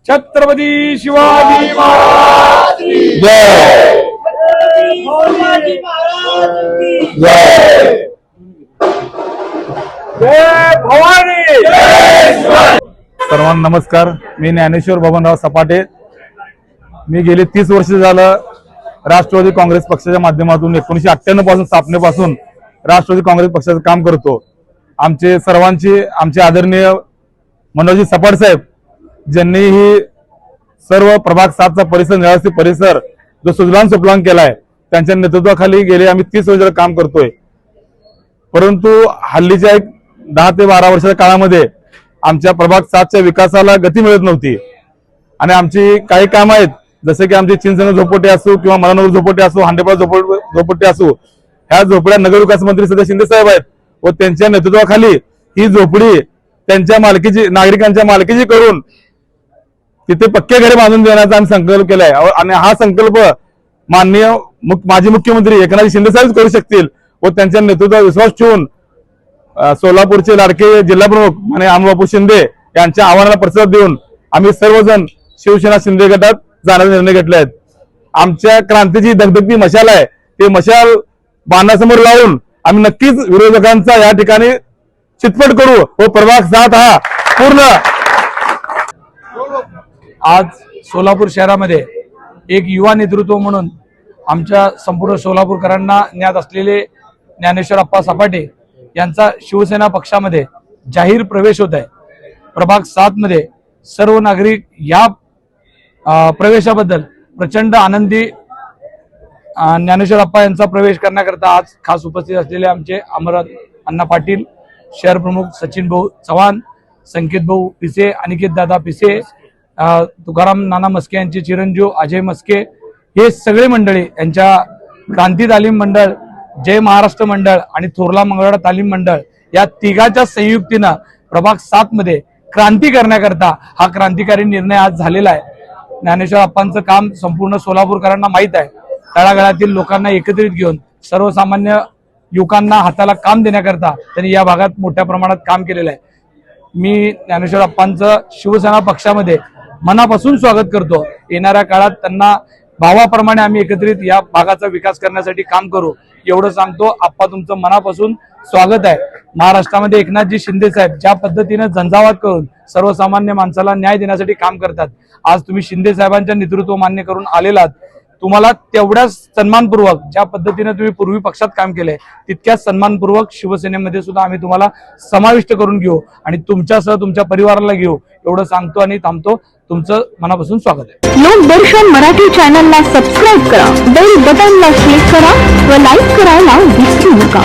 छत्रपती शिवाजी महाराज की जय। शिवाजी महाराज की जय। जय भवानी। सर्वांना नमस्कार। मी ज्ञानेश्वर बबनराव सपाटे। मी गेली 30 वर्ष झालं राष्ट्रवादी काँग्रेस पक्षाच्या माध्यमातून 1998 पासून स्थापनेपासून राष्ट्रवादी काँग्रेस पक्षाचं काम करतो। आमचे सर्वांची आमचे आदरणीय मनोजी सपाट साहेब ज्यांनी ही सर्व प्रभाग 7चा परिसर निवासी परिसर जो सुजलाम सुफलाम केलाय त्यांच्या नेतृत्वाखाली गेले आम्ही 30 वर्ष काम करतोय। परंतु हल्लीच्या 10 ते 12 वर्षाच्या काळामध्ये आमच्या प्रभाग 7च्या विकासाला गती मिळत नव्हती आणि आमची काही काम आहेत जसे की आमची चिंचण झोपडे असो किंवा मरानगर झोपडे असो, हांडेपाळ झोपडे असो, ह्या झोपड्या नगर विकास मंत्री सध्या शिंदे साहेब आहेत व त्यांच्या नेतृत्वाखाली ही झोपडी त्यांच्या मालकीची नागरिकांच्या मालकीची करून तिथे पक्के घरे बांधून देण्याचा आम्ही संकल्प केलाय आणि हा संकल्प माननीय माजी मुख्यमंत्री एकनाथ शिंदे साहेब करू शकतील व त्यांच्या नेतृत्वावर विश्वास ठेवून सोलापूरचे लाडके जिल्हा प्रमुख आणि अमबापू शिंदे यांच्या आव्हानाला प्रतिसाद देऊन आम्ही सर्वजण शिवसेना शिंदे गटात जाण्याचा निर्णय घेतला आहे। आमच्या क्रांतीची धगधगती मशाल आहे, ते मशाल बाणासमोर लावून आम्ही नक्कीच विरोधकांचा या ठिकाणी चितपट करू व प्रभाग 7 हा पूर्ण। आज सोलापूर शहरामध्ये एक युवा नेतृत्व म्हणून आमच्या संपूर्ण सोलापूरकरांना ज्ञात असलेले ज्ञानेश्वर अप्पा सपाटे यांचा शिवसेना पक्षामध्ये जाहीर प्रवेश होत आहे। प्रभाग 7 मध्ये सर्व नागरिक या प्रवेशाबद्दल प्रचंड आनंदी। ज्ञानेश्वर अप्पा यांचा प्रवेश करण्याकरता आज खास उपस्थित असलेले आमचे अमरनाथ अण्णा पाटील, शहर प्रमुख सचिन भाऊ चव्हाण, संकेत भाऊ पिसे, अनिकेत दादा पिसे, तुकाराम नाना मस्के यांचे चिरंजीव अजय मस्के, हे सगळे मंडळी यांच्या क्रांती तालीम मंडळ, जय महाराष्ट्र मंडळ आणि थोरला मंगळवाडा तालीम मंडळ या तिघाच्या संयुक्तीनं प्रभाग 7 मध्ये क्रांती करण्याकरता हा क्रांतिकारी निर्णय आज झालेला आहे। ज्ञानेश्वर अप्पांचं काम संपूर्ण सोलापूरकरांना माहीत आहे। तळागाळातील लोकांना एकत्रित घेऊन सर्वसामान्य युवकांना हाताला काम देण्याकरता त्यांनी या भागात मोठ्या प्रमाणात काम केलेलं आहे। मी ज्ञानेश्वर अप्पांचं शिवसेना पक्षामध्ये मनापासून स्वागत करतो। येणाऱ्या काळात त्यांना भावाप्रमाणे आम्ही एकत्रित या भागाचा विकास करण्यासाठी काम करू एवढं सांगतो। आप्पा तुमचं मनापासून स्वागत आहे। महाराष्ट्रामध्ये एकनाथजी शिंदे साहेब ज्या पद्धतीने झंझावात करून सर्वसामान्य माणसाला न्याय देण्यासाठी काम करतात, आज तुम्ही शिंदे साहेबांच्या नेतृत्व मान्य करून आलेलात। तुम्हाला तेवढ्याच सन्मानपूर्वक ज्या पद्धतीने तुम्ही पूर्वी पक्षात काम केले तितक्याच सन्मानपूर्वक शिवसेनेमध्ये सुद्धा आम्ही तुम्हाला समाविष्ट करून घेऊ आणि तुमच्यासह तुमच्या परिवाराला घेऊ एवढं सांगतो आणि थांबतो। तुमचं मनापासून स्वागत आहे। लोकदर्शन मराठी चॅनलला सबस्क्राईब करा, बेल बटनला क्लिक करा व लाईक करायला विसरू नका।